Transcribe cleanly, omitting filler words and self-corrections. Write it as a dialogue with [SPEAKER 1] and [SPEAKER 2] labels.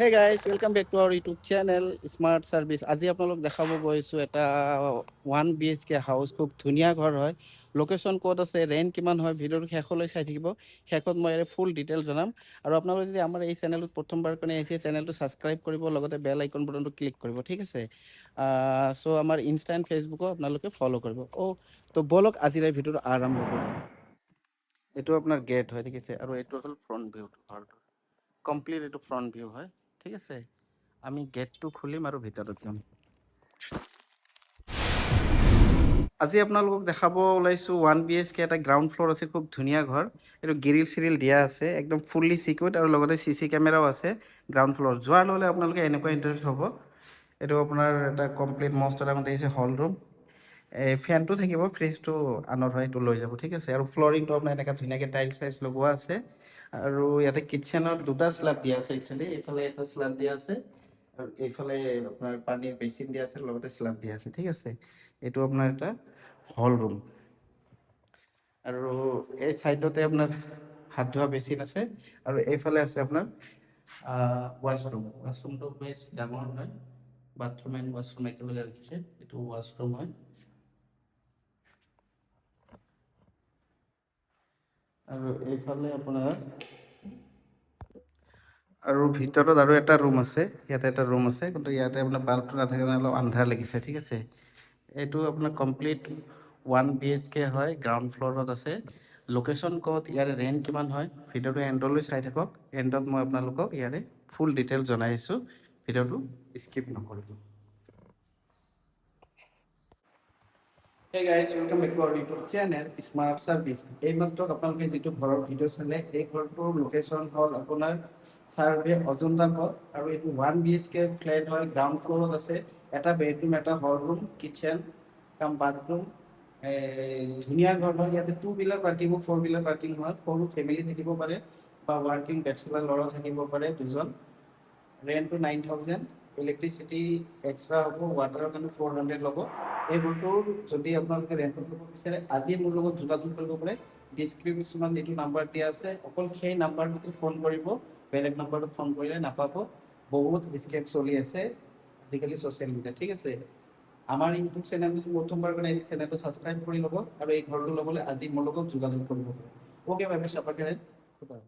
[SPEAKER 1] Hey guys, welcome back to our YouTube channel Smart Service. আজি আপোনালোক দেখাব গৈছো এটা 1 BHK হাউস খুব ধুনিয়া ঘৰ হয়। লোকেশন কোড আছে, ৰেন্ট কিমান হয়, ভিডিওটো শেষলৈ চাই থাকিব। শেষত মই ইয়াৰ ফুল ডিটেইল জনাম আৰু আপোনালোকে যদি আমাৰ এই চেনেলটো প্ৰথমবাৰ কাৰণে আহিছে চেনেলটো সাবস্ক্ৰাইব কৰিব লগতে বেল আইকন বটনটো ক্লিক কৰিব, ঠিক আছে? সো আমাৰ ইনষ্টা এণ্ড ফেচবুকো আপোনালোকে ফলো কৰিব। তো বলক আজিৰ এই ভিডিওটো আৰম্ভ কৰোঁ। এইটো আপোনাৰ গেট হয়, ঠিক আছে, আৰু এইটো হ'ল ফ্ৰণ্ট ভিউটো ঘৰটোৰ। কমপ্লিট এইটো ফ্ৰণ্ট ভিউ হয়, ঠিক আছে। আমি গেটটো খুলিম আৰু ভিতৰত যাম। আজি আপোনালোকক দেখাব ওলাইছোঁ 1 BHK এটা গ্ৰাউণ্ড ফ্ল'ৰ আছে, খুব ধুনীয়া ঘৰ। এইটো গ্ৰিল চিৰিল দিয়া আছে, একদম ফুল্লি চিকিউৰ্ড আৰু লগতে CC কেমেৰাও আছে গ্ৰাউণ্ড ফ্ল'ৰ। যোৱাৰ লগে লগে আপোনালোকে এনেকুৱা ইণ্টাৰেষ্ট হ'ব। এইটো আপোনাৰ এটা কমপ্লিট মস্ত এটা দেখিছে হল ৰুম। এই ফেনটো থাকিব, ফ্ৰিজটো আনৰ হয়, এইটো লৈ যাব, ঠিক আছে। আৰু ফ্ল'ৰিংটো আপোনাৰ এনেকৈ ধুনীয়াকৈ টাইলছ চাইলছ লগোৱা আছে। আৰু ইয়াতে কিটচেনত দুটা স্লাব দিয়া আছে একচুৱেলি, এইফালে এটা স্লাব দিয়া আছে আৰু এইফালে আপোনাৰ পানীৰ বেচিন দিয়া আছে, লগতে স্লাব দিয়া আছে, ঠিক আছে। এইটো আপোনাৰ এটা হল ৰুম আৰু এই চাইডতে আপোনাৰ হাত ধোৱা বেচিন আছে আৰু এইফালে আছে আপোনাৰ ৱাশৰুমটো বেছ ডাঙৰ হয়। বাথৰুম এণ্ড ৱাশৰুম একেলগে ৰাখিছে, এইটো ৱাশৰুম হয়। আৰু এইফালে আপোনাৰ আৰু ভিতৰত আৰু এটা ৰুম আছে, ইয়াতে এটা ৰুম আছে, কিন্তু ইয়াতে আপোনাৰ বাল্বটো নাথাকে কাৰণে অলপ আন্ধাৰ লাগিছে, ঠিক আছে। এইটো আপোনাৰ কমপ্লিট 1 BHK হয়, গ্ৰাউণ্ড ফ্ল'ৰত আছে। লোকেশ্যন ক'ত, ইয়াৰে ৰেণ্ট কিমান হয়, ভিডিঅ'টো এণ্ডলৈ চাই থাকক। এণ্ডত মই আপোনালোকক ইয়াৰে ফুল ডিটেইল জনাই আছোঁ, ভিডিঅ'টো স্কিপ নকৰিব। Hey guys, welcome back to our YouTube channel Smart Service. এইমাত্ৰ আপোনালোকে যিটো ঘৰৰ ভিডিঅ' চালে, এই ঘৰটোৰ লোকেশ্যন হ'ল আপোনাৰ চাৰ্ভে অজন্তা পথ আৰু এইটো 1 BHK ফ্লেট হয়, গ্ৰাউণ্ড ফ্ল'ৰত আছে। এটা বেডৰুম, এটা হল ৰুম, কিটচেন কাম বাথৰুম। ধুনীয়া ঘৰ হয়। ইয়াতে 2 হুইলাৰ পাৰ্কিং, 4 হুইলাৰ পাৰ্কিং হয়। সৰু ফেমিলি থাকিব পাৰে বা ৱাৰ্কিং বেচেলাৰ ল'ৰা থাকিব পাৰে দুজন। ৰেণ্টটো 9,000, ইলেক্ট্ৰিচিটি এক্সট্ৰা হ'ব, ৱাটাৰৰ কাৰণে 400 ল'ব। এই ঘৰটোৰ যদি আপোনালোকে ৰেণ্টত ল'ব বিচাৰে, আজি মোৰ লগত যোগাযোগ কৰিব পাৰে। ডিছক্ৰিপশ্যনত এইটো নাম্বাৰ দিয়া আছে, অকল সেই নাম্বাৰটোতে ফোন কৰিব, বেলেগ নাম্বাৰটোত ফোন কৰিলে নাপাব। বহুত স্কেম চলি আছে আজিকালি ছ'চিয়েল মিডিয়া, ঠিক আছে। আমাৰ ইউটিউব চেনেলটো প্ৰথমবাৰ কাৰণে এই চেনেলটো ছাবস্ক্ৰাইব কৰি ল'ব আৰু এই ঘৰটো ল'বলৈ আজি মোৰ লগত যোগাযোগ কৰিব পাৰে। Okay, bye bye,